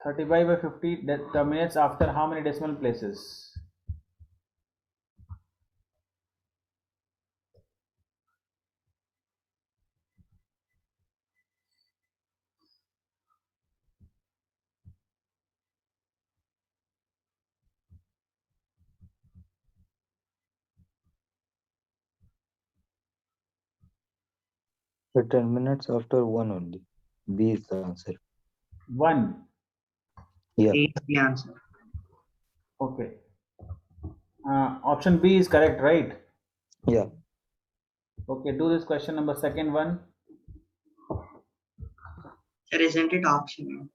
35 by 50 terminates after how many decimal places? The 10 minutes after 1 only. B is the answer. 1. Yeah. A is the answer. Okay. Option B is correct, right? Yeah. Okay, do this question number second one. Sir, isn't it option?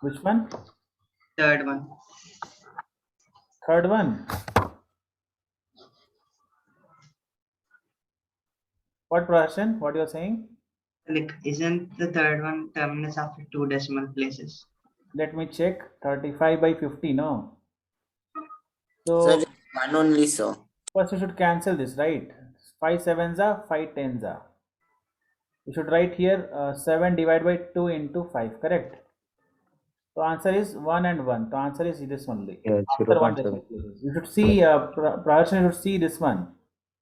Which one? Third one. Third one. What Prashan? What you're saying? Like, isn't the third one terminus after 2 decimal places? Let me check. 35 by 50, no? So Sir, one only, sir. first you should cancel this, right? 5 sevens are 5 tens are. You should write here 7 divided by 2 into 5, correct? So answer is 1 and 1. The answer is this only. Yeah, After 1 0.7. decimal places. You should see, Praharshan, you should see this one.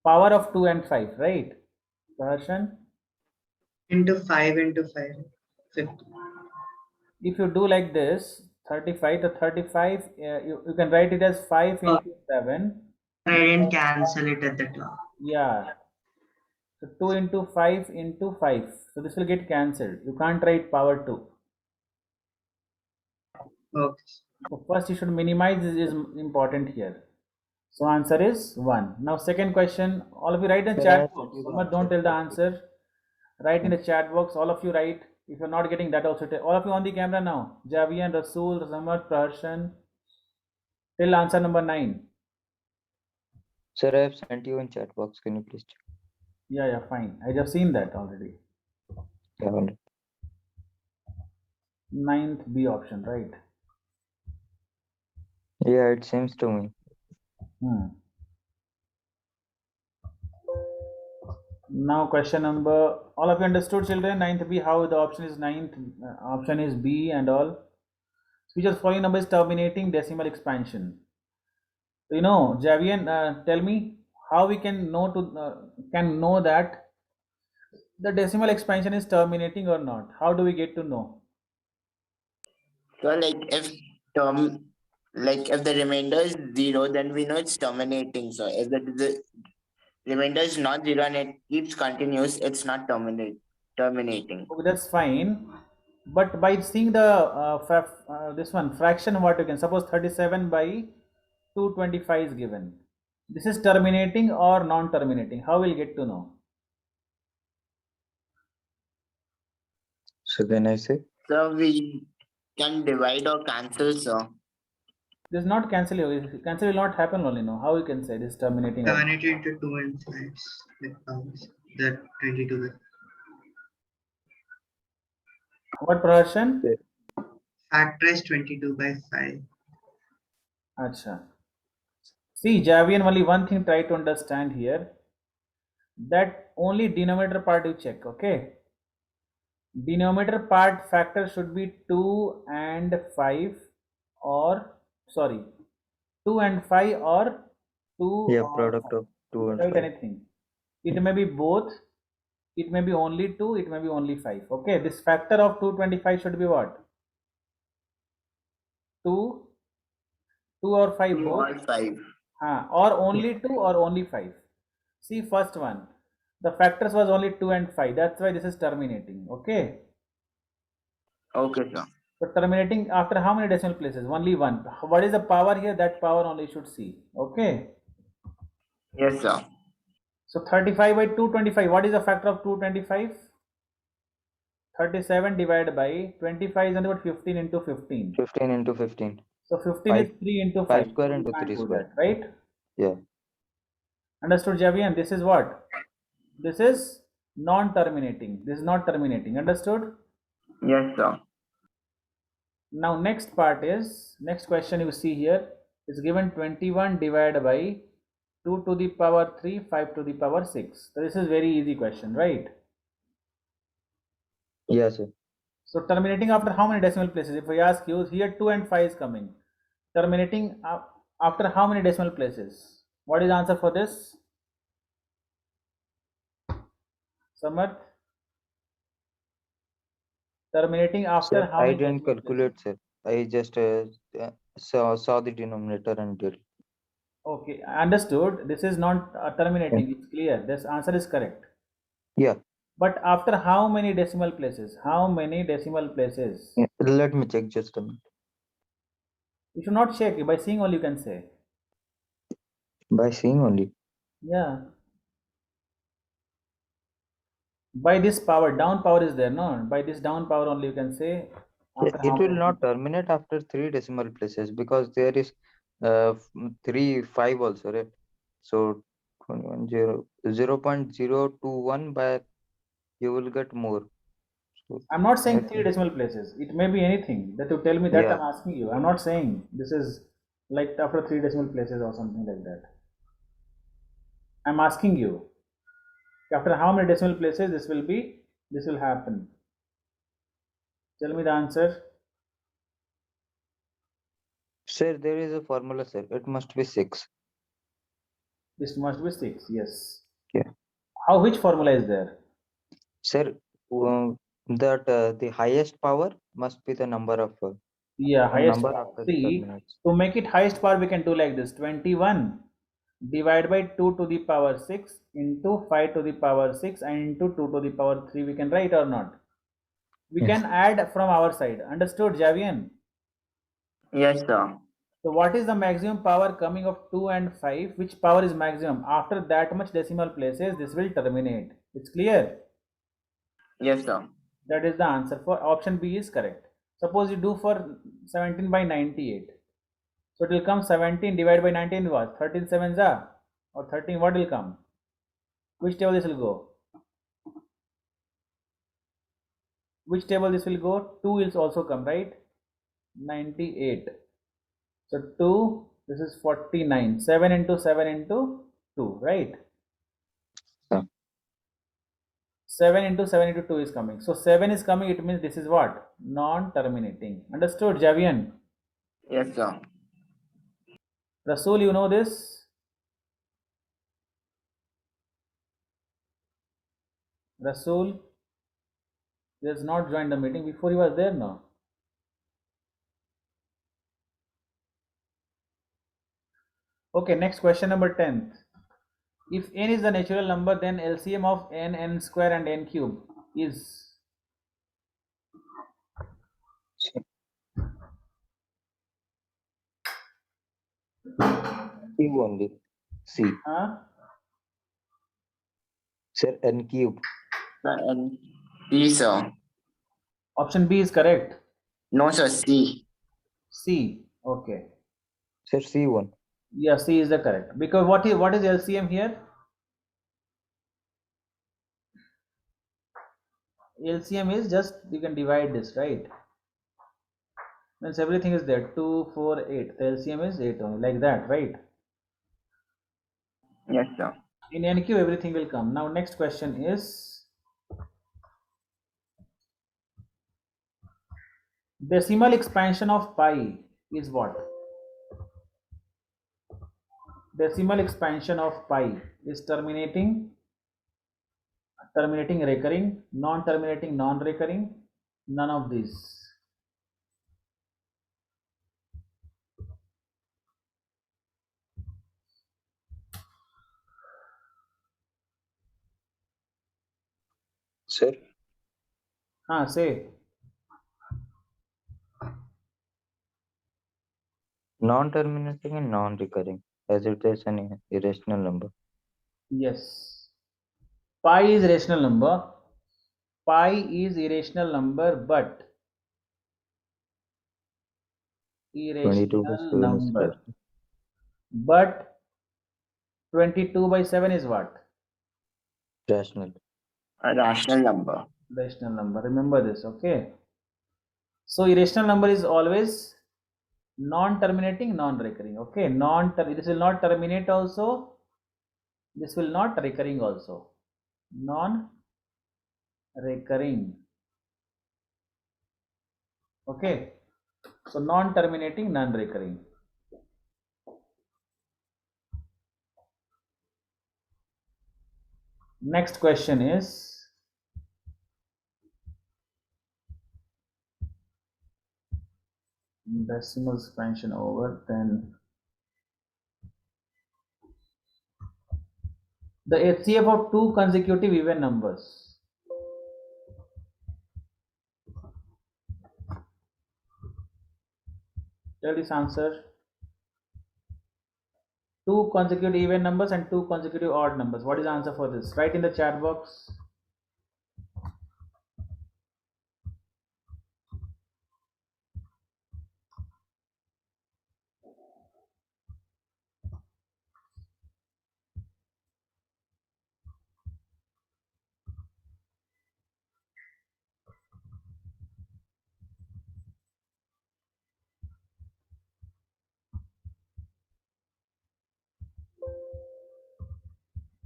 Power of 2 and 5, right? Praharshan? Into 5 into 5. 50. If you do like this, 35, the 35, you can write it as 5 into 7. I didn't cancel it at the top. Yeah. So 2 into 5 into 5. So this will get cancelled. You can't write power 2. Okay. So first you should minimize, this is important here. So answer is 1. Now second question, all of you write in the Sir, I chat have box. sent you the Sumant, don't tell the answer. Write in the chat box, all of you write. If you're not getting that also, all of you on the camera now. Javian, Rasool, Samat, Praharshan. Till answer number 9. Sir, I have sent you in chat box. Can you please check? Yeah, fine. I just seen that already. Yeah, already. 9th B option, right? Yeah, it seems to me. Now question number, all of you understood, children? 9th B, how the option is 9th, option is B and all. Which of following number is terminating decimal expansion? You know, Javian, tell me how we can know that the decimal expansion is terminating or not. How do we get to know? So if the remainder is 0, then we know it's terminating. So if the remainder is not 0 and it keeps continuous, it's not terminating. Okay, that's fine. But by seeing the this one fraction, what you can suppose 37 by 225 is given. This is terminating or non-terminating. How will get to know? So then I say, So we can divide or cancel, sir. This is not cancel. Cancel will not happen only. No, how you can say this terminating? Or 7 into 2 and 5. Like powers. That 22. what Praharshan? Factorize 22 by 5. Acha. See, Javian, only one thing try to understand here. That only denominator part you check. Okay. Denominator part factor should be 2 and 5 or sorry 2 and 5 or 2 yeah, or product 5. of 2 and Write 5. anything. It may be both. It may be only 2. It may be only 5. Okay. This factor of 225 should be what? 2, 2 or 5 2 both. or 5. Or only 2 or only 5. See first one. The factors was only 2 and 5. That's why this is terminating. Okay. Okay, sir. So terminating after how many decimal places? Only 1. What is the power here? That power only should see. Okay. Yes, sir. So 35 by 225. What is the factor of 225? 37 divided by 25 is only what 15 into 15. 15 into 15. So 15 is 3 into 5. 5 square You into can't 3 do square. that, right? Yeah. Understood, Javian? This is what? This is non-terminating. This is not terminating. Understood? Yes, sir. Now next part is, next question you see here is given 21 divided by 2 to the power 3, 5 to the power 6. So this is very easy question, right? Yeah, sir. So terminating after how many decimal places? If I ask you, here 2 and 5 is coming. Terminating after how many decimal places? What is the answer for this? Samarth? Terminating after Sir, how I many didn't decimal calculate, places? sir. I just saw the denominator and did. Okay, understood. This is not Yeah. terminating. It's clear. This answer is correct. Yeah. But after how many decimal places? How many decimal places? Yeah. Let me check just a minute. You should not check. By seeing all you can say. By seeing only. Yeah. By this power, down power is there, no? By this down power only you can say after how It will many. not terminate after 3 decimal places because there is 3 5 also, right? So 21 0 0.021 by you will get more. So I'm not I saying three think decimal places. It may be anything that you tell me that yeah. I'm asking you. I'm not saying this is like after three decimal places or something like that. I'm asking you after how many decimal places this will happen. Tell me the answer. Sir, there is a formula, sir. It must be 6. This must be 6. Yes. Yeah. How which formula is there? Sir, that the highest power must be the number of Yeah, highest number power. after the See, terminals. to make it highest power, we can do like this: 21 divided by 2 to the power 6 into 5 to the power 6 and into 2 to the power 3. We can write or not? We Yes. can add from our side. Understood, Javian? Yes, sir. So what is the maximum power coming of 2 and 5? Which power is maximum? After that much decimal places, this will terminate. It's clear? Yes, sir. That is the answer for option B is correct. Suppose you do for 17 by 98. So it will come 17 divided by 19 was 13 sevens are or 13 what will come? Which table this will go? Which table this will go? 2 will also come, right? 98. So 2, this is 49. 7 into 7 into 2, right? Sir. 7 into 7 into 2 is coming. So 7 is coming, it means this is what? Non-terminating. Understood, Javian? Yes, sir. Rasul, you know this? Rasul, he has not joined the meeting. Before he was there now. Okay, next question number 10. If n is the natural number, then LCM of n, n square and n cube is C only. C. Sir, n cube. Sir, and C, sir. Option B is correct. No, sir, C. C. Okay. Sir, C1. Yeah, C is the correct. Because what is LCM here? LCM is just you can divide this, right? Means everything is there. 2, 4, 8. The LCM is 8 only, like that, right? Yes, sir. In NQ everything will come. Now next question is decimal expansion of pi is what? Decimal expansion of pi is terminating, recurring, non-terminating, non-recurring, none of these. Sir, Say. non-terminating and non-recurring, as it is an irrational number. Yes. Pi is rational number. Pi is irrational number, but 22 by 7 is number. rational. But 22 by 7 is what? Rational. A rational number. Rational number. Remember this, okay? So irrational number is always non-terminating, non-recurring. Okay, this will not terminate also. This will not recurring also. Non-recurring. Okay, so non-terminating, non-recurring. Next question is decimal expansion over, then the HCF of two consecutive even numbers. Tell this answer. Two consecutive even numbers and two consecutive odd numbers. What is the answer for this? Write in the chat box.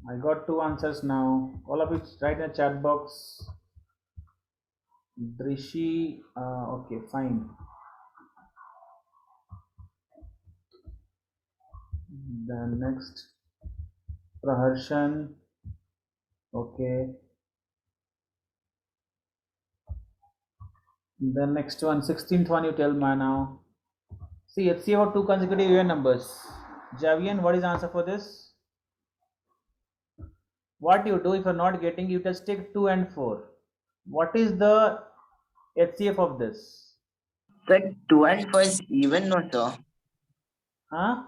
I got two answers now. All of it write in the chat box. Drishi, okay, fine. Then next, Praharshan, okay. The next one, 16th one, you tell me now. See, HCF of two consecutive even numbers. Javian, what is the answer for this? What you do if you're not getting, you just take 2 and 4. What is the HCF of this? Sir, 2 and 4 is even, no, sir. Huh?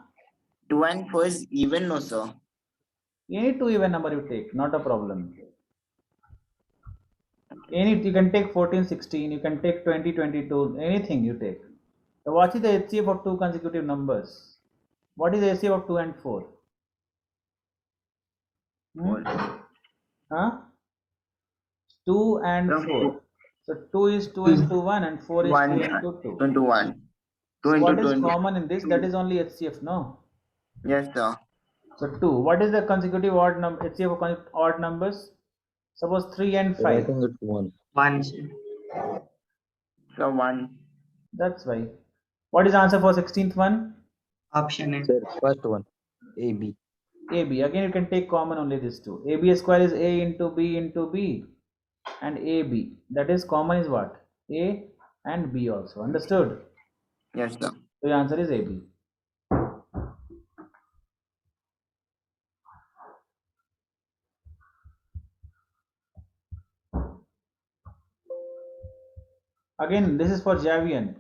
2 and 4 is even, no, sir. Any two even number you take, not a problem. Any, you can take 14, 16, you can take 20, 22, anything you take. So what is the HCF of two consecutive numbers? What is the HCF of 2 and 4? Huh? 2 and Sir, 4. So 2 is 2 into 1 and 4 is 1 2 into 2. into 1. 2 So into what is 20. common in this? That is only HCF, no? Yes, sir. So 2. What is the consecutive odd number? HCF of odd numbers? Suppose 3 and 5. I think it's 1. 1, sir. So 1. That's why. What is the answer for 16th one? Option A. Sir, first one. AB. AB. Again, you can take common only these two. AB square is A into B and AB. That is common is what? A and B also. Understood? Yes, sir. So your answer is AB. Again, this is for Javian.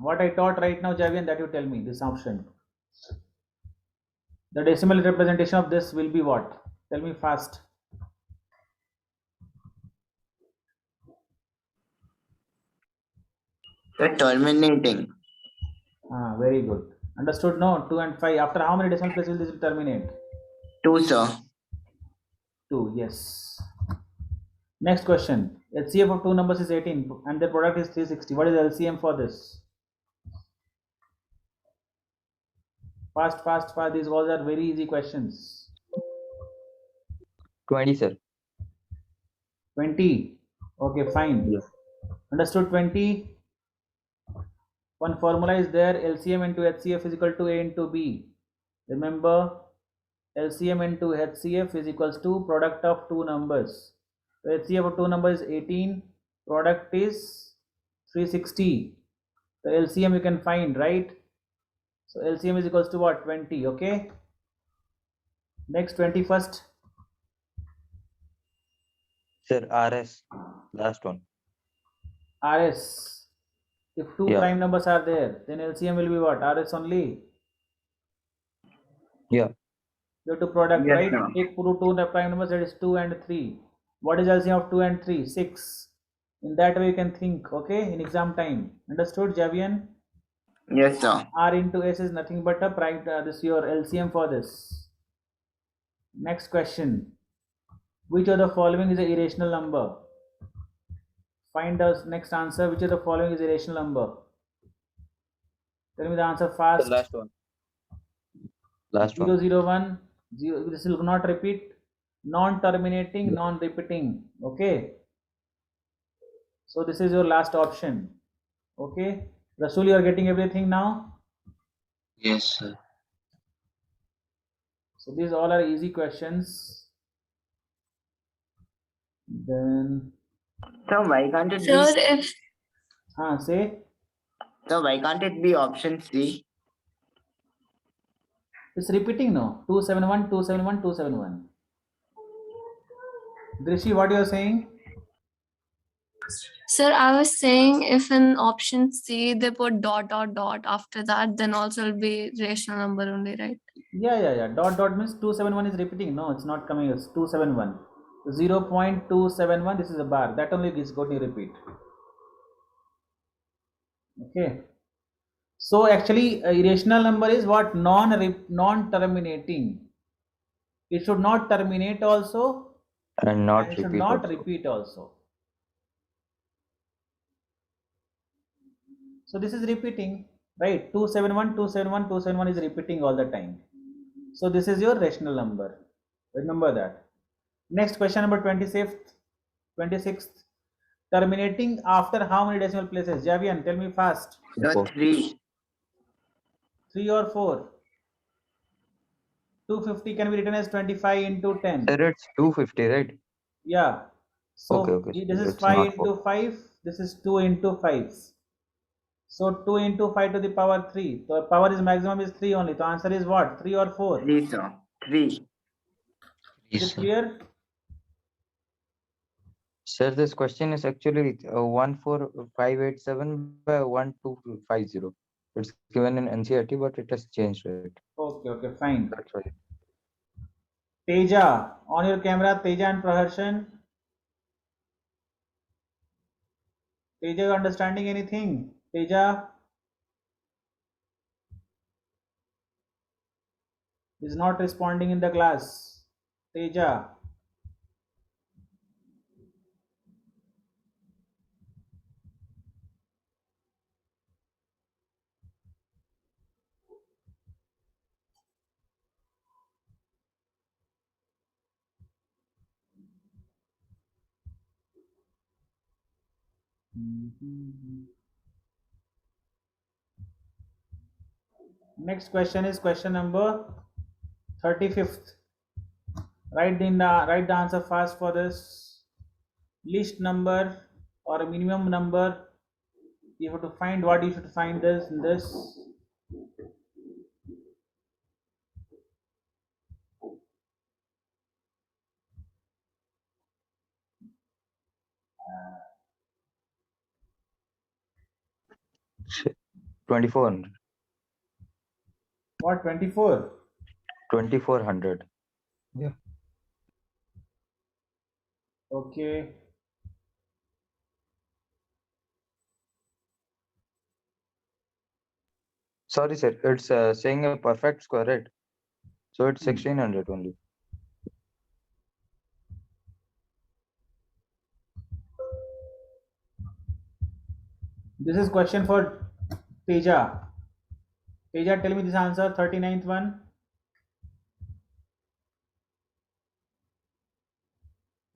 What I taught right now, Javian, that you tell me, this option. The decimal representation of this will be what? Tell me fast. Sir, terminating. Very good. Understood? No, 2 and 5. After how many decimal places will this terminate? 2, sir. 2, yes. Next question. HCF of two numbers is 18 and their product is 360. What is LCM for this? Fast, fast, fast. These all are very easy questions. 20, sir. 20. Okay, fine. Yes. Understood 20. One formula is there. LCM into HCF is equal to A into B. Remember, LCM into HCF is equals to product of two numbers. So HCF of two numbers is 18. Product is 360. The LCM you can find, right? So LCM is equals to what? 20. Okay. Next 21st. Sir, RS. Last one. RS. If two Yeah. prime numbers are there, then LCM will be what? RS only. Yeah. You have to product, Yes, right? sir. Take two prime numbers, that is 2 and 3. What is LCM of 2 and 3? 6. In that way you can think, okay, in exam time. Understood, Javian? Yes, sir. R into S is nothing but a prime, this your LCM for this. Next question. Which of the following is a irrational number? Find the next answer. Which of the following is a irrational number? Tell me the answer The fast. last one. Last 0, one. 0, 1. 0, this will not repeat. Non-terminating, non-repeating. Okay. So this is your last option. Okay, Rasul, you are getting everything now. Yes, sir. So these all are easy questions. Then, So why can't it Sir, be? if say So why can't it be option C? it's repeating now. 271, 271, 271. Drishi, what you are saying? sir, I was saying if in option C they put dot dot dot after that, then also it'll be rational number only, right? Yeah. Dot dot means 271 is repeating. No, it's not coming. It's 271. 0.271. This is a bar. That only is going to repeat. Okay. So actually, irrational number is what non-terminating. It should not terminate also, And and not it should repeat not also. repeat also. So this is repeating, right? 271, 271, 271 is repeating all the time. So this is your rational number. Remember that. Next question number 26th. Terminating after how many decimal places? Javian, tell me fast. So Four. 3. 3 or 4? 250 can be written as 25 into 10. Sir, it's 250, right? Yeah. So Okay. this is It's 5 not 4. into 5. This is 2 into 5. So 2 into 5 to the power 3. So power is maximum is 3 only. So answer is what? 3 or 4? 3, sir. 3. Is Yes, it sir. clear? Sir, this question is actually 14587 by 1250. It's given in NCERT, but it has changed, right? Okay, fine. That's why. Teja, on your camera, Teja and Praharshan. Teja, you understanding anything? Teja is not responding in the class. Teja. Next question is question number 35th. Write the answer fast for this. Least number or minimum number. You have to find what you should find this in this. Shit. 2400. What 24? 2400. Yeah. Okay. Sorry, sir. It's saying a perfect square, right? So it's 1600 only. This is question for Teja. Teja, tell me this answer, 39th one.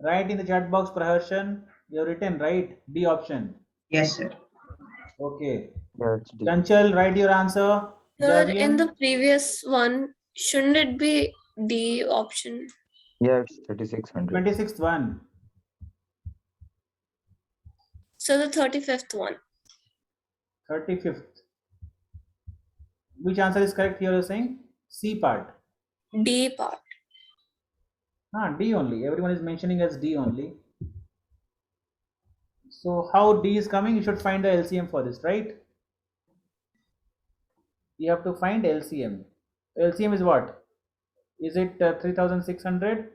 Write in the chat box, Praharshan. You have written, right? D option. Yes, sir. Okay. Yeah, it's D. Chanchal, write your answer. Sir, in Javian. the previous one, shouldn't it be D option? Yeah, it's 3600. 26th one. So the 35th one. 35th. Which answer is correct here? You're saying C part. D part. D only. Everyone is mentioning as D only. So how D is coming? You should find the LCM for this, right? You have to find LCM. LCM is what? Is it 3600?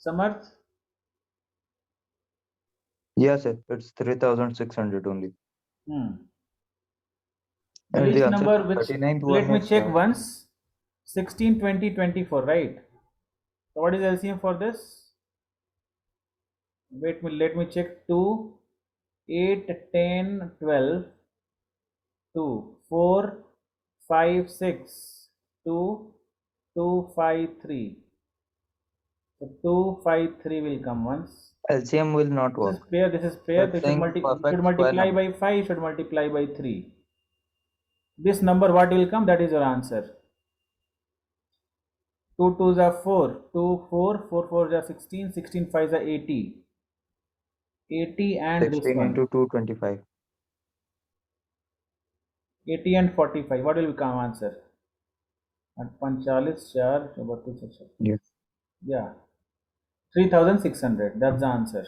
Samarth? Yeah, sir. It's 3600 only. The And the least answer number for which, 39th let one me is check once. 16, 20, 24, right? So what is LCM for this? Wait, let me check. 2, 8, 10, 12, 2, 4, 5, 6, 2, 2, 5, 3. So 2, 5, 3 will come once. LCM will not This work. is pair, this is pair. That's They should, saying you perfect should square multiply number. by 5, you should multiply by 3. This number, what will come? That is your answer. 2 2s are 4, 2 4, 4 4s are 16, 16 5s are 80. 80 and this 16 one, into 225. 80 and 45. What will become answer? At 45, 4, 32, Yeah. yeah, 3600. That's the answer.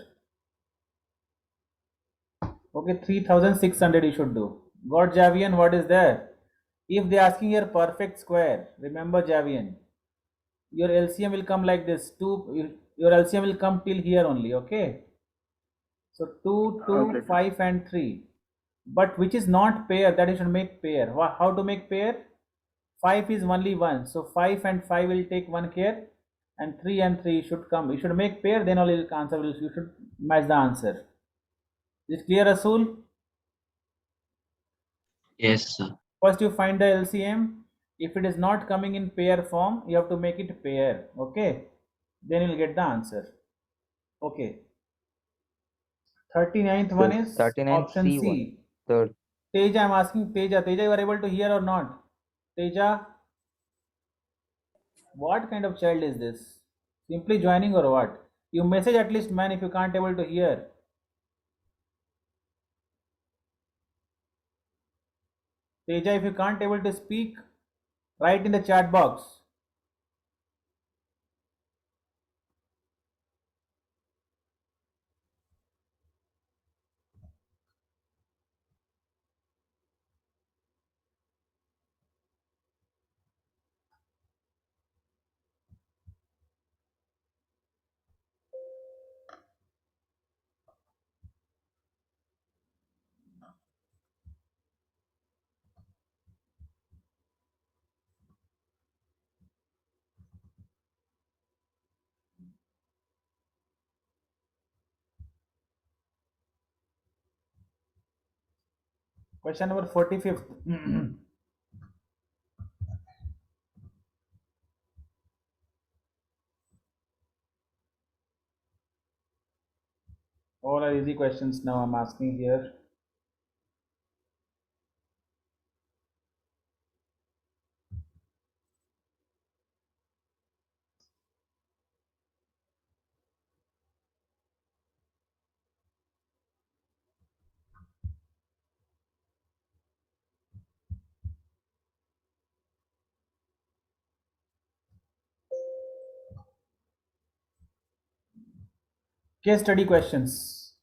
Okay, 3600 you should do. Got Javian? What is there? If they are asking here perfect square, remember Javian, your LCM will come like this. Your LCM will come till here only. Okay. So 2, 2, Okay, sir. 5 and 3. But which is not pair, that you should make pair. How to make pair? 5 is only 1. So 5 and 5 will take one care, and 3 and 3 should come. You should make pair, then only answer will, you should match the answer. Is it clear, Rasul? Yes, sir. First you find the LCM. If it is not coming in pair form, you have to make it pair. Okay. Then you'll get the answer. Okay. 39th one Yes, is 39 option C1. C. Third. Teja, I'm asking Teja. Teja, you are able to hear or not? Teja, what kind of child is this? Simply joining or what? You message at least, man, if you can't able to hear. Teja, if you can't able to speak, write in the chat box. Question number 45th. All are easy questions now I'm asking here. Case study questions.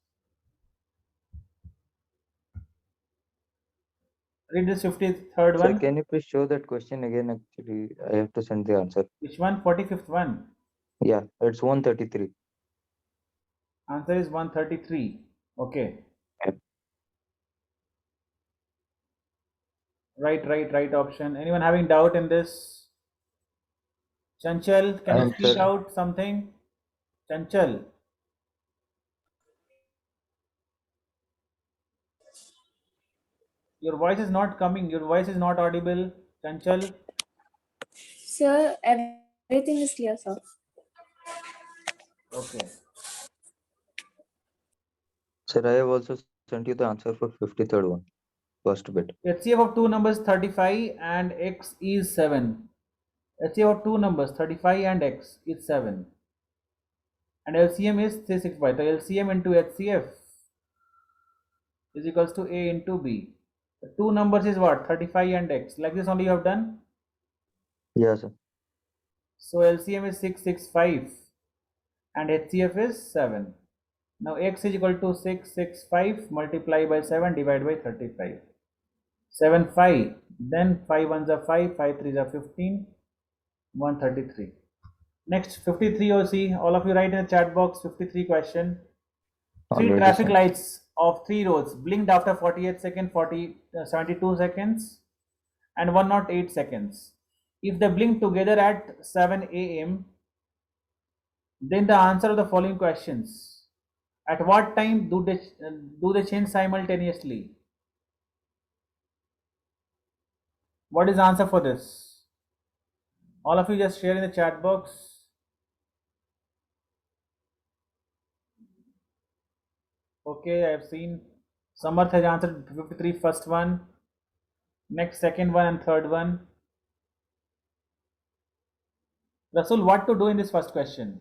Read this 53rd Sir, one. can you please show that question again? Actually, I have to send the answer. Which one? 45th one. Yeah, it's 133. Answer is 133. Okay. Yep. Right option. Anyone having doubt in this? Chanchal, can you speak Answer. out something? Chanchal. Your voice is not coming. Your voice is not audible. Chanchal. Sir, everything is clear, sir. Okay. Sir, I have also sent you the answer for 53rd one. First bit. HCF of two numbers 35 and x is 7. HCF of two numbers 35 and x is 7. And LCM is 365. So LCM into HCF is equals to A into B. The two numbers is what? 35 and x. Like this only you have done. Yeah, sir. So LCM is 665 and HCF is 7. Now x is equal to 665 multiply by 7 divided by 35. 7 5. Then 5 ones are 5, 5 threes are 15, 133. Next 53 OC. All of you write in the chat box 53 question. Three Already traffic sent. lights of 3 roads blinked after 48 seconds, 72 seconds and 108 seconds. If they blink together at 7 a.m., then the answer of the following questions. At what time do they change simultaneously? What is the answer for this? All of you just share in the chat box. Okay, I have seen Samarth has answered 53 first one, next second one and third one. Rasul, what to do in this first question?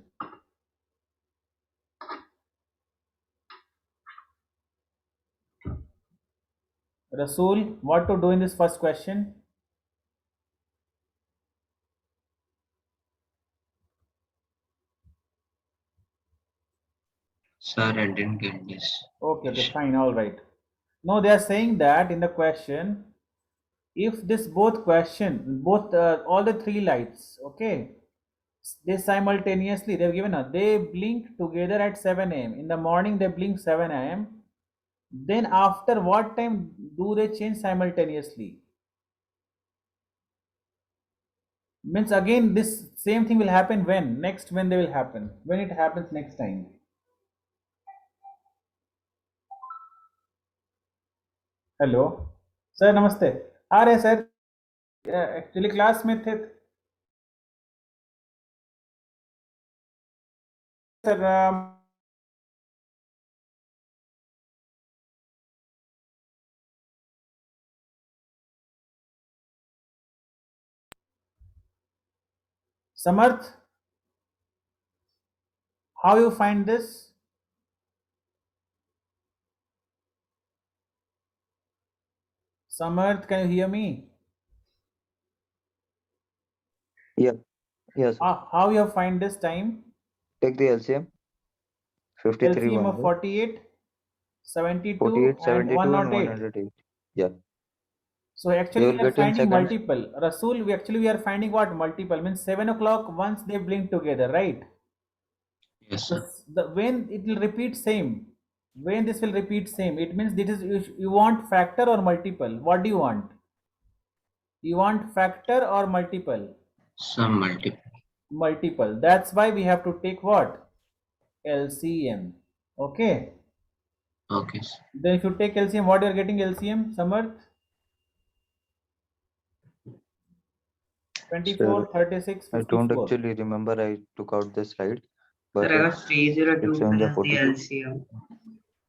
Rasul, what to do in this first question? Sir, I didn't get this. Okay, fine, all right. No, they are saying that in the question, if this both all the three lights, okay, they simultaneously, they've given us, they blink together at 7 a.m. In the morning, they blink 7 a.m. Then after what time do they change simultaneously? Means again, this same thing will happen when? Next, when they will happen? When it happens next time? Hello sir, नमस्ते. आ रहे sir, actually class में थे sir. Samarth, how you find this? Samarth, can you hear me? Yeah. Yes. How you find this time? Take the LCM. 53 LCM one, of right? 48, 72 48, and 72 and 108. 108. Yeah. So You actually will we are get in finding seconds. multiple. Rasul, we are finding what? Multiple means 7 o'clock once they blink together, right? Yes, sir. When it will repeat same, when this will repeat same, it means this is you want factor or multiple. What do you want? You want factor or multiple? Some multiple. Multiple. That's why we have to take what? LCM. Okay. Okay, sir. Then if you take LCM, what you are getting LCM, Samarth? 24, 36, I don't 54. actually remember. I took out the slide, Sir, but I got 302 it's showing the as the 42. LCM.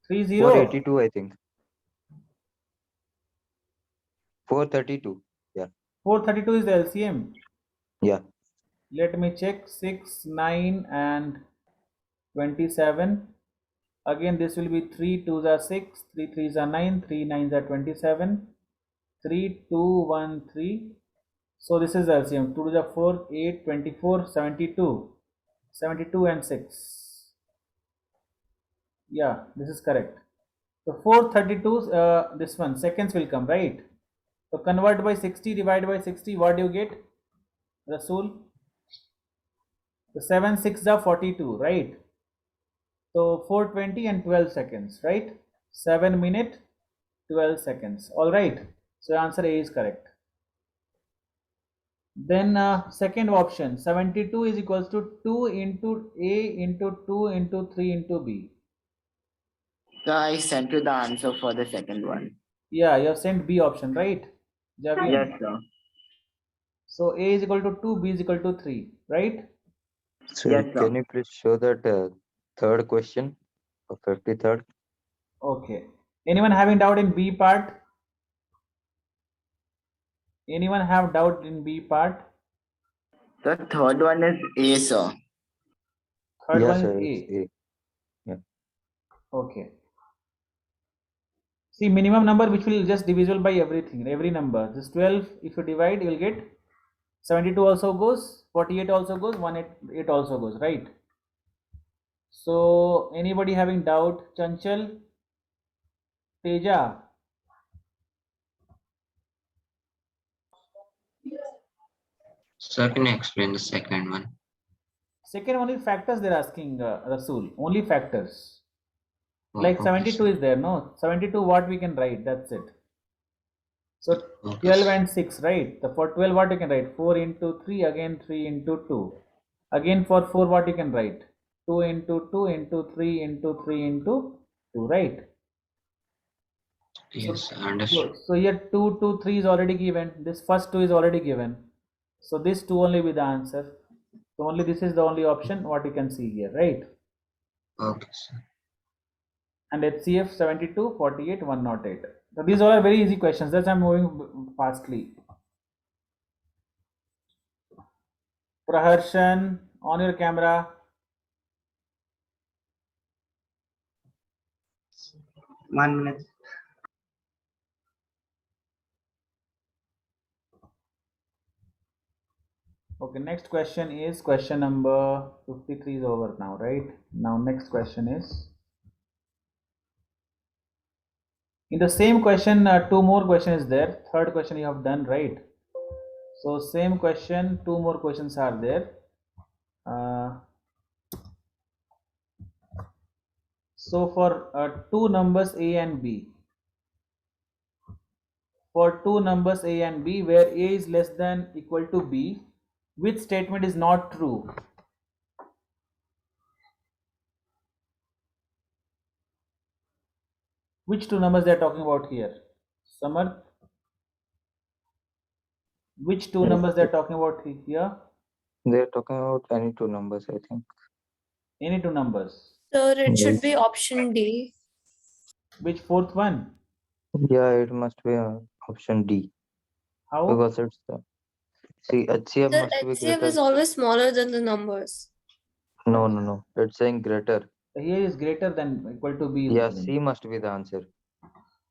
30. 482, I think. 432. Yeah. 432 is the LCM. Yeah. Let me check. 6, 9 and 27. Again, this will be 3 2s are 6, 3 3s are 9, 3 9s are 27, 3 2 1 3. So this is LCM. 2 to the 4, 8, 24, 72, 72 and 6. Yeah, this is correct. So 432, this one, seconds will come, right? So convert by 60, divide by 60, what do you get? Rasul? The 7 6 are 42, right? So 420 and 12 seconds, right? 7 minute, 12 seconds. All right. So answer A is correct. Then second option, 72 is equals to 2 into A into 2 into 3 into B. So I sent you the answer for the second one. Yeah, you have sent B option, right? Javier? Yes, sir. So A is equal to 2, B is equal to 3, right? So Yes, sir. can you please show that third question of 53rd? Okay. Anyone having doubt in B part? Anyone have doubt in B part? The third one is A, sir. Third Yeah, one sir. is It's A. A. Yeah. Okay. See, minimum number which will just divisible by everything, every number. This 12, if you divide, you will get 72 also goes, 48 also goes, 188 also goes, right? So, anybody having doubt? Chanchal? Teja? Sir, can you explain the second one? Second one is factors they're asking, Rasul. Only factors. Like Okay, 72 sir. is there, no? 72 what we can write, that's it. So Okay, 12 sir. and 6, right? So for 12 what you can write? 4 into 3, again 3 into 2. Again for 4 what you can write? 2 into 2 into 3 into 3 into 2, right? Yes, I understood. So here 2, 2, 3 is already given. This first 2 is already given. So this 2 only be the answer. So only this is the only option what you can see here, right? Okay, sir. and HCF 72, 48, 108. So these all are very easy questions. That's why I'm moving fastly. Praharshan, on your camera. One minute. Okay, next question is question number 53 is over now, right? Now next question is, in the same question, two more questions is there. Third question you have done, right? So same question, two more questions are there. So for two numbers A and B, for two numbers A and B where A is less than equal to B, which statement is not true? Which two numbers they are talking about here? Samarth? Which two numbers they are talking about here? They're talking about any two numbers, I think. Any two numbers. Sir, it should Yes. be option D. Which fourth one? Yeah, it must be option D How? because it's see HCF Sir, must be HCF greater. is always smaller than the numbers. No. It's saying greater. Here is greater than equal to B. Is Yeah, given. C must be the answer.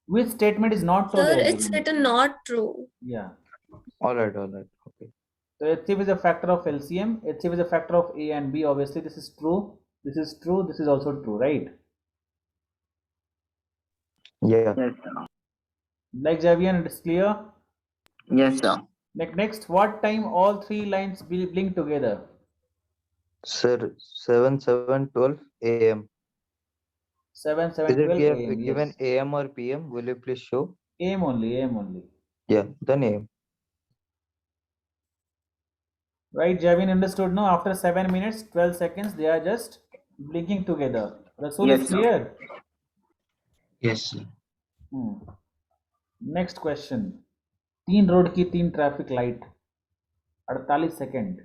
Which statement is not true? Sir, they are it's giving? written not true. Yeah. All right. Okay. So HCF is a factor of LCM. HCF is a factor of A and B. Obviously, this is true. This is true. This is also true, right? Yeah. Yes, sir. Like Javian, it's clear. Yes, sir. Next, what time all three lines will blink together? Sir, 7/7/12 a.m. 7, 7, Is it 12 a.m. given Yes. a.m. or p.m.? Will you please show? AM only, AM only. Yeah, then a.m. Right, Javin understood now. After 7 minutes, 12 seconds, they are just blinking together. Rasul Yes, is sir. clear? Yes, sir. Next question, 3 road की 3 traffic light 48 second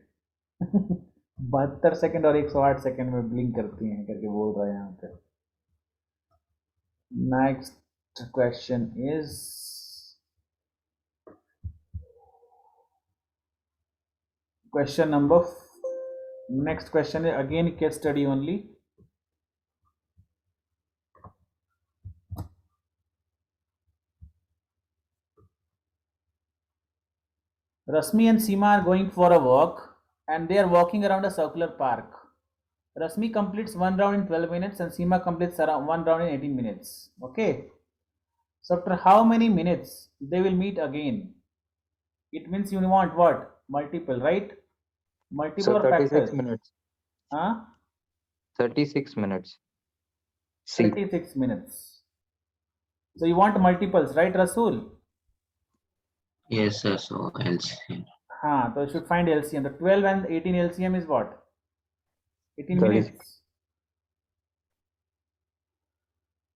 72 second और 108 second में blink करती हैं करके बोल रहा है यहाँ पे. Next question is question number, next question is again case study only. Rasmi and Seema are going for a walk and they are walking around a circular park. Rasmi completes one round in 12 minutes and Seema completes one round in 18 minutes. Okay. So after how many minutes they will meet again? It means you want what? Multiple, right? Multiple So or 36 factors? minutes. Huh? 36 minutes. C. 36 minutes. So you want multiples, right, Rasul? Yes, sir. So LCM. Haan, so you should find LCM. The 12 and 18 LCM is what? 18 36. minutes.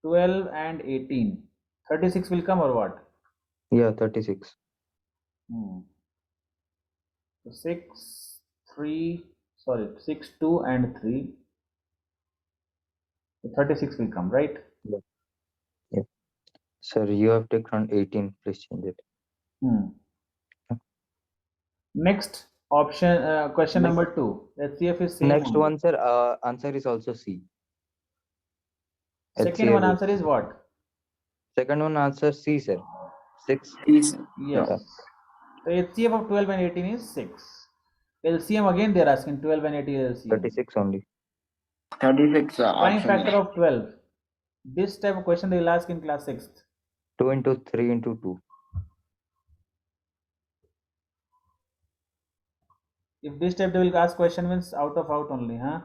12 and 18. 36 will come or what? Yeah, 36. So 6, 3, sorry, 6, 2 and 3. So 36 will come, right? Yeah. Sir, you have taken 18. Please change it. Next option, question Next- number 2. HCF is same. Next only. one, sir. Answer is also C. Second HCF one is- answer is what? Second one answer C, sir. 6. Please. Yes. So HCF of 12 and 18 is 6. LCM again they are asking 12 and 18 LCM. 36 only. 36, sir. Prime Option factor A. of 12. This type of question they will ask in class 6th. 2 into 3 into 2. If this type they will ask question means out of out only, huh?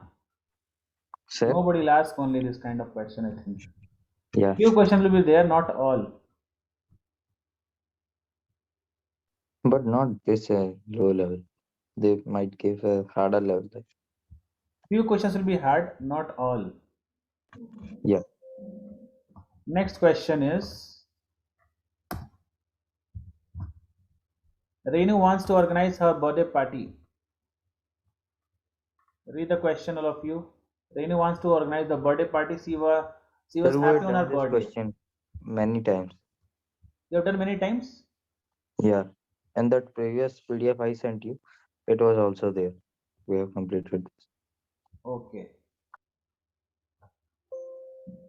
Sir? Nobody will ask only this kind of question, I think. Yeah. Few questions will be there, not all. But not this low level. They might give a harder level. Few questions will be hard, not all. Yeah. Next question is, Renu wants to organize her birthday party. Read the question, all of you. Renu wants to organize the birthday party. She She was Sir, we happy have on her done this birthday. question many times. You have done many times? Yeah. And that previous PDF I sent you, it was also there. We have completed this. Okay.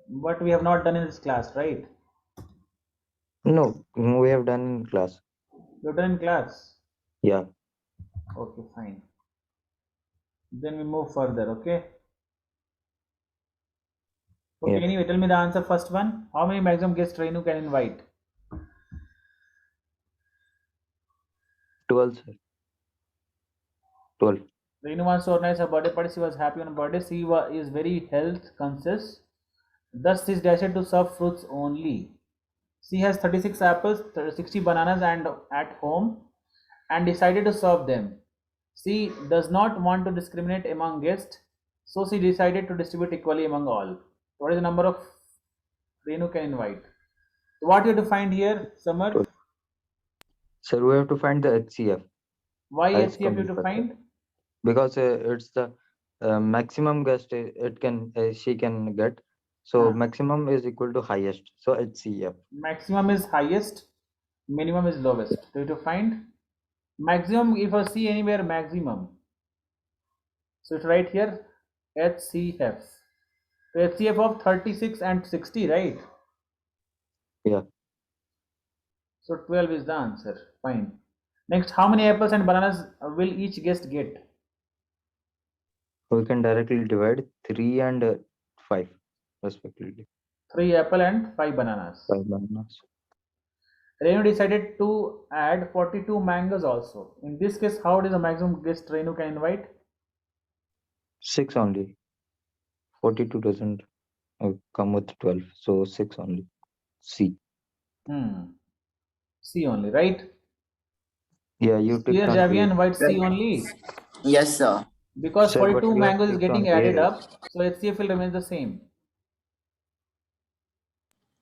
But we have not done in this class, right? No, we have done in class. You have done in class? Yeah. Okay, fine. Then we move further, okay? Okay, Yeah. anyway, tell me the answer first one. How many maximum guests Renu can invite? 12, sir. 12. Renu wants to organize her birthday party. She was happy on her birthday. She is very health conscious. Thus, she is destined to serve fruits only. She has 36 apples, 60 bananas and at home and decided to serve them. She does not want to discriminate among guests, so she decided to distribute equally among all. What is the number of Renu can invite? What you have to find here, Samar? 12. Sir, we have to find the HCF. Why Highest HCF you common have to factor. find? Because it's the maximum guest she can get. So maximum is equal to highest. So HCF. Maximum is highest, minimum is lowest. So you have to find maximum. If I see anywhere maximum, so it's right here HCF. So HCF of 36 and 60, right? Yeah. So 12 is the answer. Fine. Next, how many apples and bananas will each guest get? We can directly divide 3 and 5 respectively. 3 apple and 5 bananas. 5 bananas. Renu decided to add 42 mangoes also. In this case, how is the maximum guest Renu can invite? 6 only. 42 doesn't come with 12. So 6 only. C. C only, right? Yeah, you ticked Clear, on Javian, A. white C only. Yes, sir. Because Sir, but 42 you have mangoes is ticked getting on A, added right? up, so HCF will remain the same.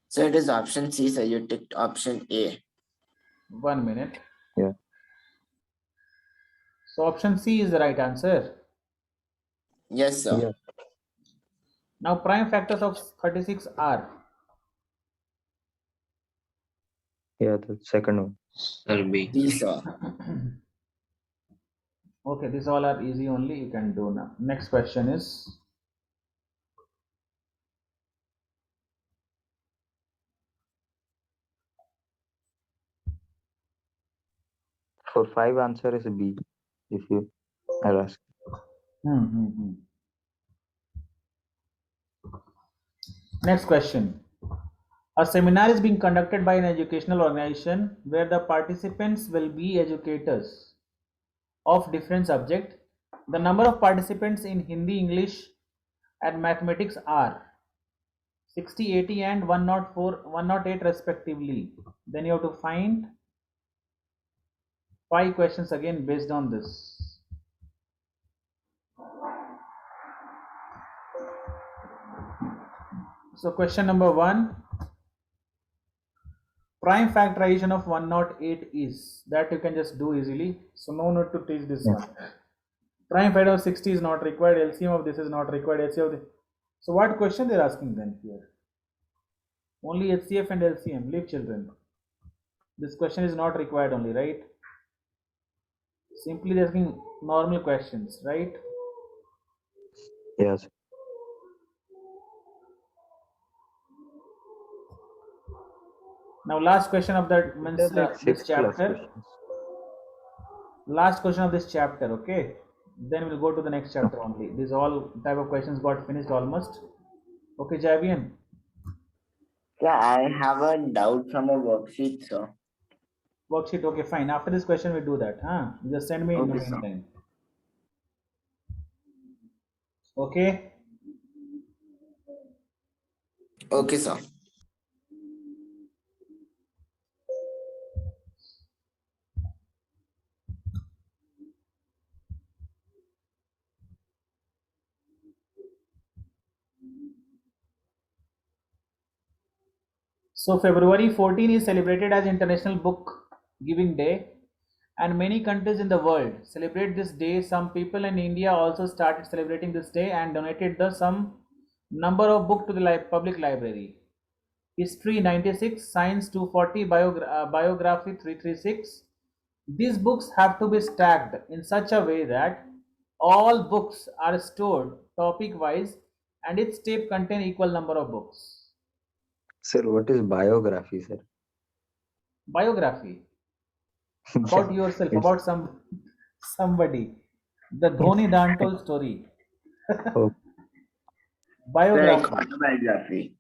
So it is option C, sir. You ticked option A. 1 minute. Yeah. So option C is the right answer. Yes, sir. Yeah. Now prime factors of 36 are Yeah, the second one. Sir, B. D, sir. okay, these all are easy only, you can do now. Next question is For 5 answer is B. If you are asking. Next question. A seminar is being conducted by an educational organization where the participants will be educators of different subject. The number of participants in Hindi, English and mathematics are 60, 80 and 104, 108 respectively. Then you have to find 5 questions again based on this. So question number 1, prime factorization of 108 is, that you can just do easily, so no need to teach this one. Prime factor of 60 is not required, LCM of this is not required, HCF of this. So what question they're asking then here? Only HCF and LCM, leave children. This question is not required only, right? Simply they're asking normal questions, right? Yes. Now last question of that means There's like this 6 plus chapter. questions. Last question of this chapter, okay? Then we'll go to the next chapter only. These all type of questions got finished almost. Okay, Javian. Yeah, I have a doubt from a worksheet, sir. Worksheet, okay, fine. After this question, we do that. Huh? Just send me in the Okay, sir. meantime. Okay. Okay, sir. So February 14 is celebrated as International Book Giving Day, and many countries in the world celebrate this day. Some people in India also started celebrating this day and donated the some Number of book to the public library. History 96, Science 240, Biography 336. These books have to be stacked in such a way that all books are stored topic wise and each tape contain equal number of books. Sir, what is biography, sir? Biography about yourself, It's- about somebody. The Dhoni Dantold story. Oh. Biography. Like autobiography.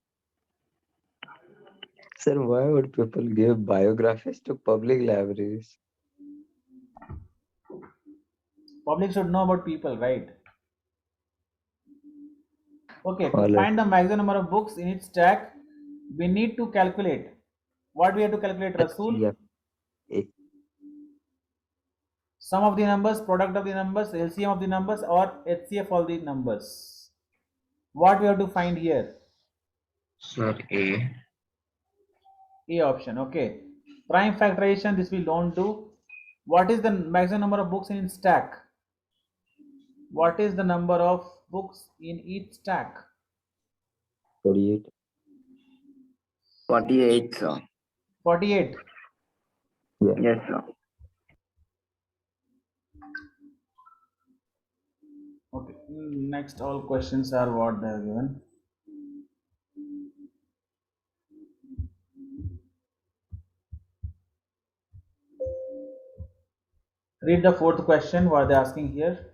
Sir, why would people give biographies to public libraries? Public should know about people, right? Okay, to Or like- find the maximum number of books in each stack, we need to calculate. What we have to calculate, Rasool? Yeah. Eh, Sum of the numbers, product of the numbers, LCM of the numbers, or HCF of the numbers. What we have to find here? Sir, A. A option, okay. Prime factorization, this we don't do. What is the maximum number of books in stack? What is the number of books in each stack? 48. 48, sir. 48. Yes, sir. Okay, next all questions are what they are given. Read the fourth question, what they are asking here.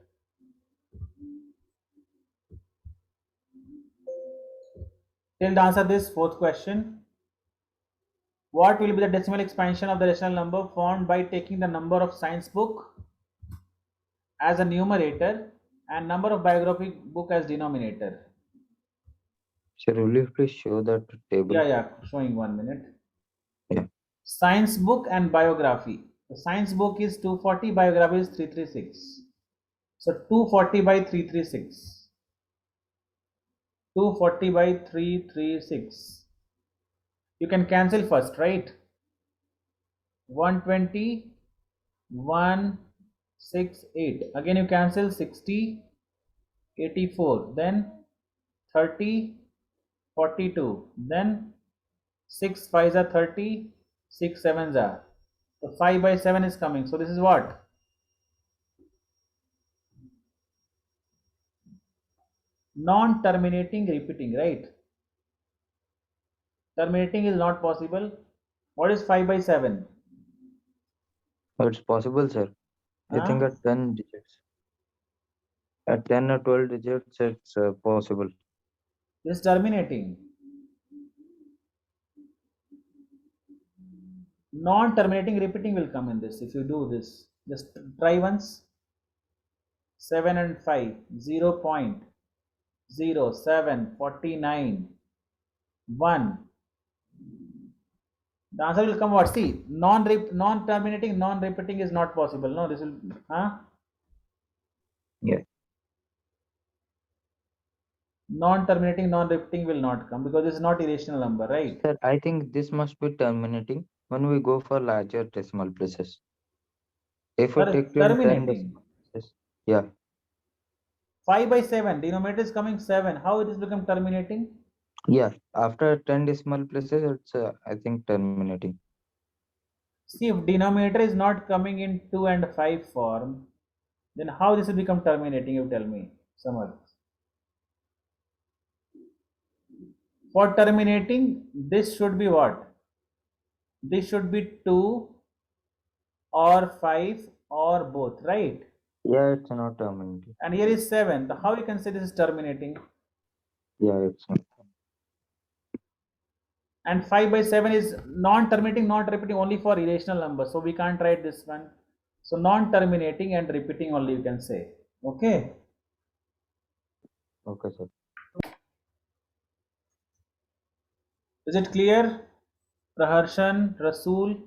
Till answer this fourth question. What will be the decimal expansion of the rational number formed by taking the number of science book as a numerator and number of biography book as denominator? Sir, will you please show that table? Yeah, showing 1 minute. Yeah. Science book and biography. The science book is 240, biography is 336. So 240 by 336. 240 by 336. You can cancel first, right? 120, 168. Again you cancel 60, 84. Then 30, 42. Then 6 5s are 30, 6 7s are. So 5 by 7 is coming. So this is what? Non-terminating repeating, right? Terminating is not possible. What is 5 by 7? Oh, it's possible, sir. I think Huh? at 10 digits. At 10 or 12 digits, it's possible. This is terminating. Non-terminating repeating will come in this if you do this. Just try once. 7 and 5, 0.0749, 1. The answer will come what? See, non-terminating, non-repeating is not possible. No, this will, huh? Yeah. Non-terminating, non-repeating will not come because this is not irrational number, right? Sir, I think this must be terminating when we go for larger decimal places. If we take till 10 Terminating. decimal places, yeah. 5 by 7, denominator is coming 7. How it is become terminating? Yeah, after 10 decimal places, it's I think terminating. See, if denominator is not coming in 2 and 5 form, then how this will become terminating, you tell me, Samar. For terminating, this should be what? This should be 2 or 5 or both, right? Yeah, it's not terminating. And here is 7. How you can say this is terminating? Yeah, it's not. And 5 by 7 is non-terminating, not repeating, only for irrational numbers. So we can't write this one. So non-terminating and repeating only you can say. Okay. Okay, sir. Is it clear? Praharshan, Rasool?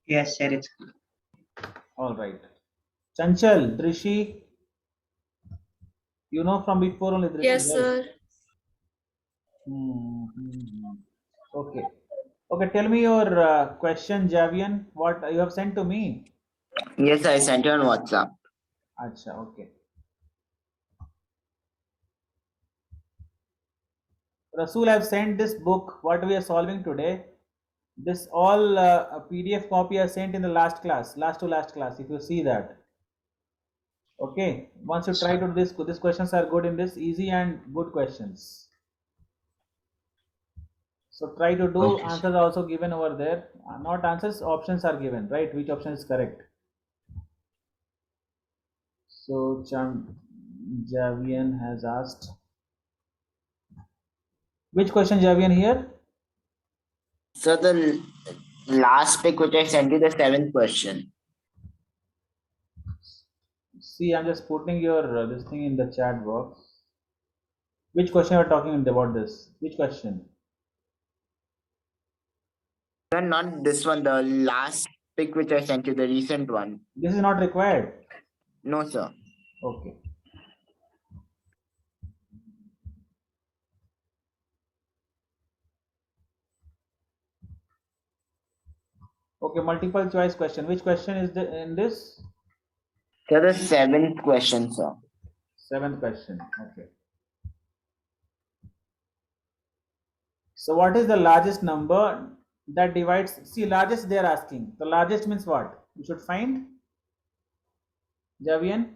Yes, sir. It's All right. Chanchal, Drishi? You know from before only Drishi, Yes, right? sir. Okay. Okay, tell me your question, Javian. What you have sent to me? Yes, I sent you on WhatsApp. Acha, okay. Rasul, I've sent this book, what we are solving today. This all a PDF copy I sent in the last class, last to last class, if you see that. Okay, once you try to do this, these questions are good in this, easy and good questions. So try to do, Okay, sir. answers are also given over there. Not answers, options are given, right? Which option is correct? So Javian has asked. Which question, Javian, here? So the last pick which I sent you, the 7th question. See, I'm just putting your this thing in the chat box. Which question are talking about this? Which question? No, not this one, the last pick which I sent you, the recent one. This is not required. No, sir. Okay. Okay, multiple choice question. Which question is in this? So the 7th question, sir. 7th question. Okay. So what is the largest number that divides? See, largest they are asking. The largest means what? You should find. Javian?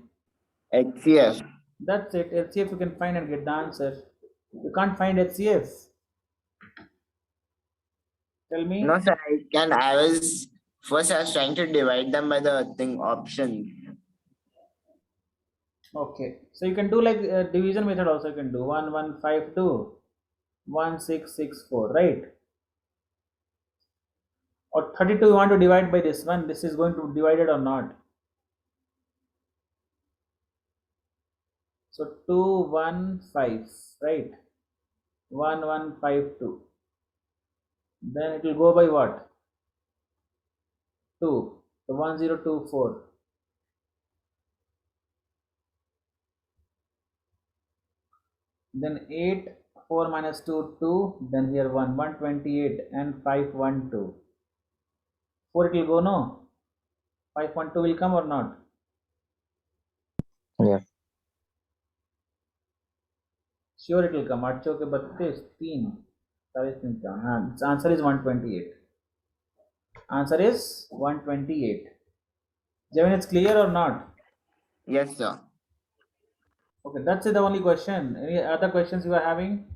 HCF. That's it. HCF you can find and get the answer. You can't find HCF. Tell me. No, sir, I can. I was trying to divide them by the thing option. Okay. So you can do like division method also. You can do 1 1 5 2 1 6 6 4, right? Or 32 you want to divide by this one. This is going to be divided or not? So 2 1 5, right? 1 1 5 2. Then it will go by what? 2. So 1 0 2 4. Then 8 4 minus 2 2. Then here 1 128 and 5 1 2. 4 it will go, no? 5 1 2 will come or not? Yeah. Sure it will come. 8 के 32 3 40 3 का. हाँ, its answer is 128. Answer is 128. Javin, it's clear or not? Yes, sir. Okay, that's it, the only question. Any other questions you are having?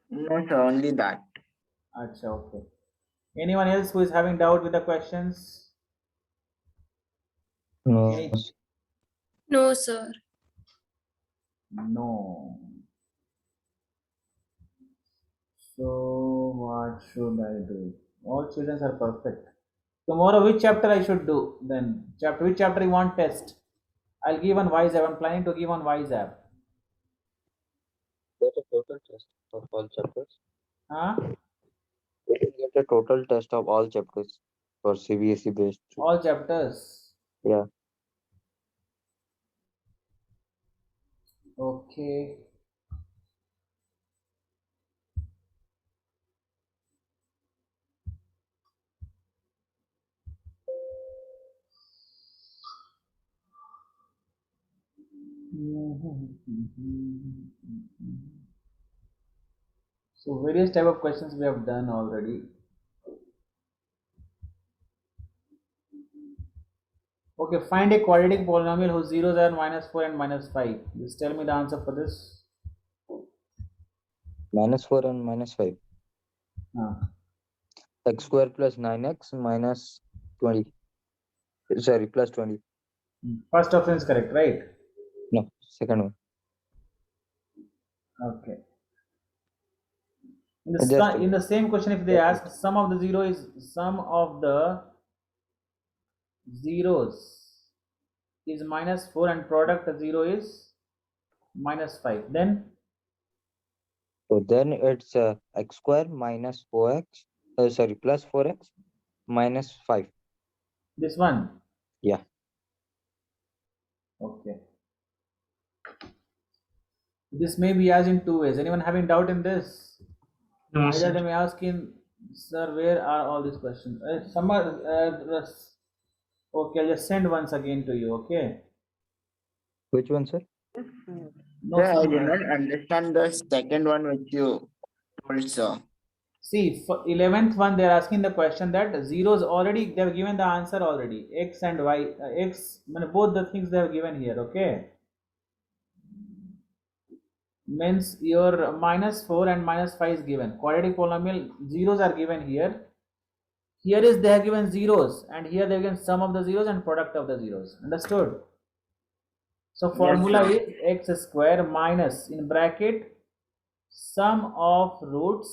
No, sir, only that. Acha, okay. Anyone else who is having doubt with the questions? No. Any? No, sir. No. So what should I do? All children are perfect. Tomorrow, which chapter I should do then? Which chapter you want test? I'll give on Wise app. I'm planning to give on Wise app. Get a total test of all chapters. Huh? We can get a total test of all chapters for CBSE based. All chapters. Yeah. Okay. So various type of questions we have done already. Okay, find a quadratic polynomial whose zeros are -4 and -5. Just tell me the answer for this. -4 and -5. X square plus 9x minus 20. Sorry, plus 20. First option is correct, right? No, second one. Okay. In the same question, if they ask sum of the zeros is -4 and product 0 is -5, then So then it's x square minus 4x. Sorry, plus 4x minus 5. this one. Yeah. Okay. This may be asked in two ways. Anyone having doubt in this? No, Either they sir. may ask in, sir, where are all these questions? Okay, I'll just send once again to you. Okay. Which one, sir? No, Sir, I some, did not understand the second one which you told, sir. see, for 11th one, they're asking the question that zeros already, they've given the answer already. X and Y, X, both the things they have given here, okay? Means your -4 and -5 is given. Quadratic polynomial zeros are given here. Here is they have given zeros, and here they have given sum of the zeros and product of the zeros. Understood? So Yes, formula sir. is x square minus in bracket sum of roots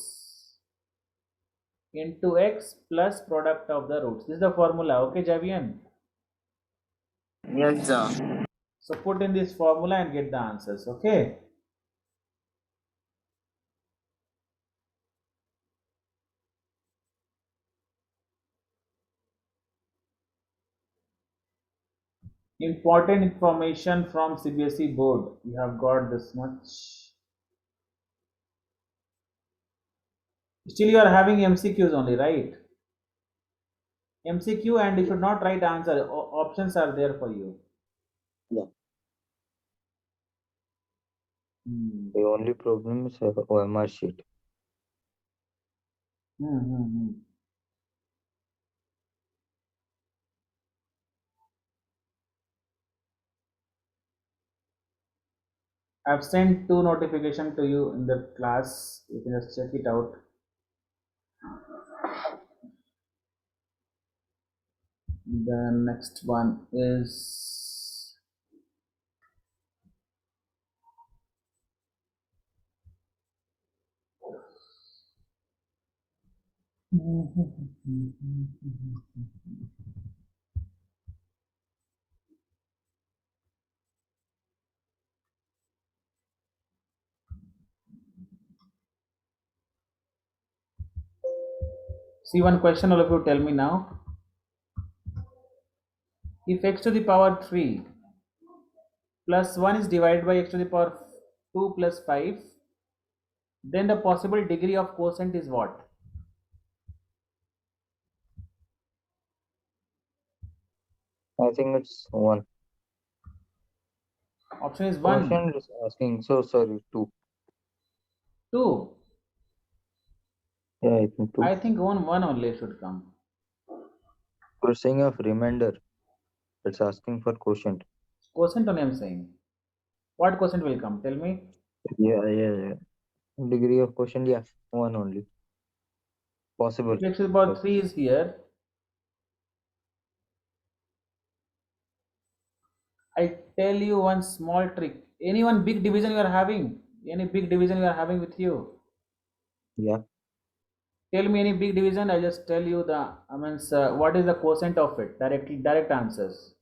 into x plus product of the roots. This is the formula, okay, Javian? Yes, sir. So put in this formula and get the answers, okay? Important information from CBSE board. You have got this much. Still you are having MCQs only, right? MCQ, and you should not write answer. Options are there for you. Yeah. Hmm. The only problem is OMR sheet. I've sent 2 notification to you in the class. You can just check it out. The next one is see one question. All of you tell me now. If x to the power 3 plus 1 is divided by x to the power 2 plus 5, then the possible degree of quotient is what? I think it's 1. Option is 1. Question is asking, so sorry, 2. 2. Yeah, I think 2. I think one only should come. We're saying of remainder. It's asking for quotient. Quotient only I'm saying. What quotient will come? Tell me. Yeah. Degree of quotient, yeah, 1 only. Possible. If x to the power Yes. 3 is here, I tell you one small trick. Any one big division you are having? Any big division you are having with you? Yeah. Tell me any big division. I just tell you the. What is the quotient of it? Direct answers.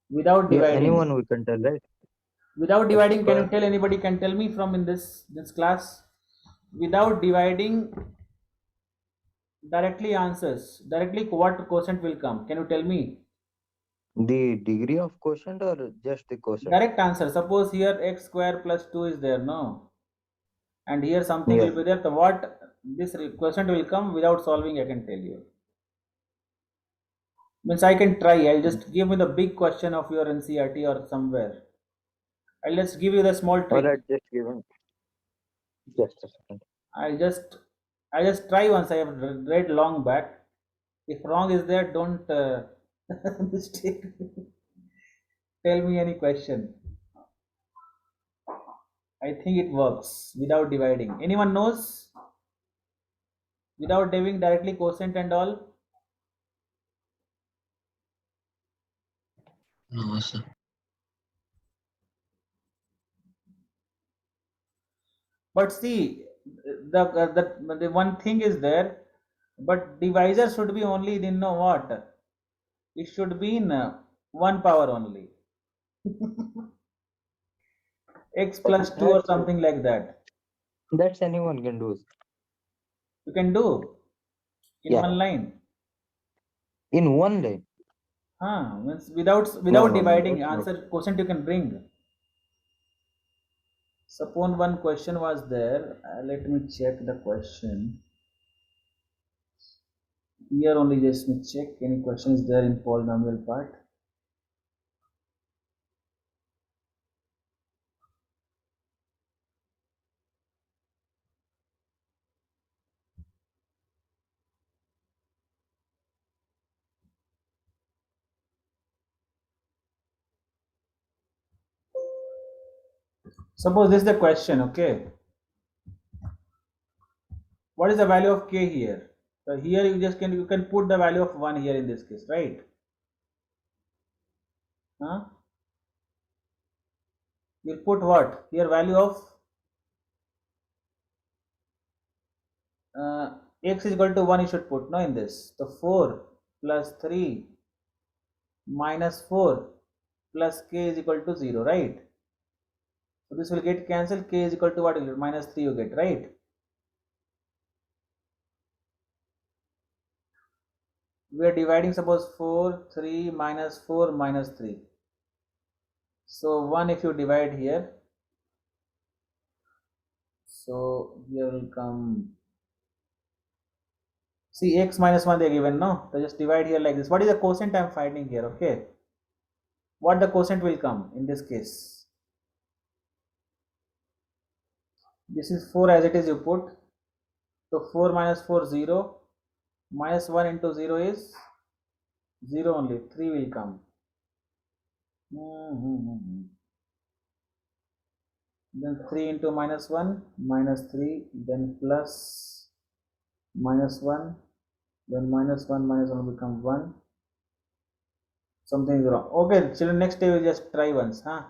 Without Yeah, dividing. anyone we can tell, right? Without dividing, can you Square. tell anybody? Can tell me from in this class? Without dividing, directly answers. Directly, what quotient will come? Can you tell me? The degree of quotient or just the quotient? Direct answer. Suppose here x square plus 2 is there, no? And here something Yeah. will be there. So what this quotient will come without solving, I can tell you. Means I can try. I'll just give me the big question of your NCRT or somewhere. I'll just give you the small trick. Alright, just given. Just a second. I just try once. I have read long back. If wrong is there, don't mistake. Tell me any question. I think it works without dividing. Anyone knows? Without dividing directly quotient and all. No, sir. But see, the one thing is there. But divisor should be only in what? It should be in 1 power only. X plus 2 or something like that. That's anyone can do. You can do in Yeah. one line. In one line. Means without No, dividing, that's answer quotient you can bring. Suppose one question was there. Let me check the question. Here only just me check any question is there in polynomial part. Suppose this is the question, okay? What is the value of k here? So here you can put the value of 1 here in this case, right? Huh? You'll put what? Here value of x is equal to 1 you should put, no, in this. So 4 plus 3 minus 4 plus k is equal to 0, right? So this will get cancelled, k is equal to what? Minus 3 you get, right? We are dividing, suppose 4, 3 minus 4 minus 3. So 1 if you divide here, so here will come, see x minus 1 they are given, no? So just divide here like this. What is the quotient I am finding here, okay? What the quotient will come in this case? This is 4 as it is you put. So 4 minus 4 0, minus 1 into 0 is 0 only, 3 will come. Then 3 into minus 1, minus 3, then plus minus 1, then minus 1 will become 1. Something is wrong. Okay, children, next day we'll just try once, huh?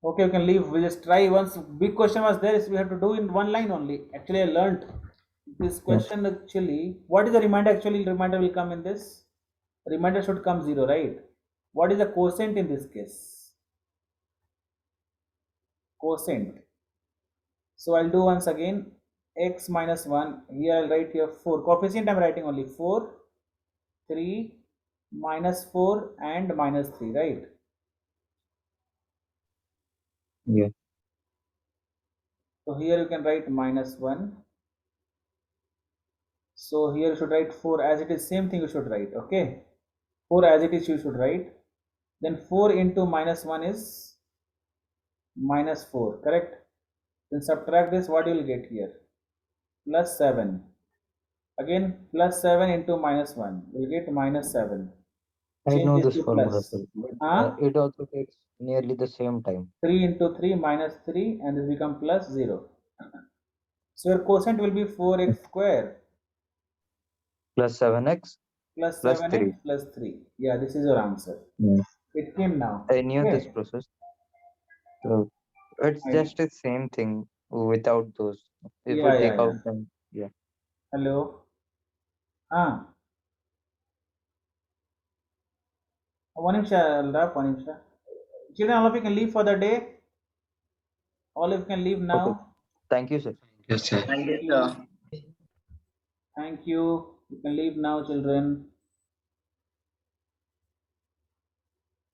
Okay, you can leave. We'll just try once. Big question was there, is we have to do in one line only. Actually, I learned this question actually. What is the remainder? Actually, remainder will come in this. Remainder should come 0, right? What is the quotient in this case? Quotient. So I'll do once again. X minus 1. Here I'll write here 4. Coefficient I'm writing only 4, 3, minus 4 and minus 3, right? Yeah. So here you can write minus 1. So here you should write 4 as it is, same thing you should write, okay? 4 as it is you should write. Then 4 into minus 1 is minus 4, correct? Then subtract this, what you will get here? Plus 7. Again, plus 7 into minus 1, you will get minus 7. I Change know this this to formula, plus. sir, but Huh? it also takes nearly the same time. 3 into 3 minus 3 and this become plus 0. So your quotient will be 4x square Plus 7x plus plus 7x 3. plus 3. Yeah, this is your answer. Yeah. It came now. I knew this Okay. process. So it's I- just the same thing without those. If Yeah, we take yeah. out them, yeah. Hello. One ನಿಮಿಷ ಅಲ್ರಾ, one ನಿಮಿಷ. Children, all of you can leave for the day. All of you can leave now. Okay. Thank you, sir. Yes, sir. Thank you, sir. Thank you. You can leave now, children.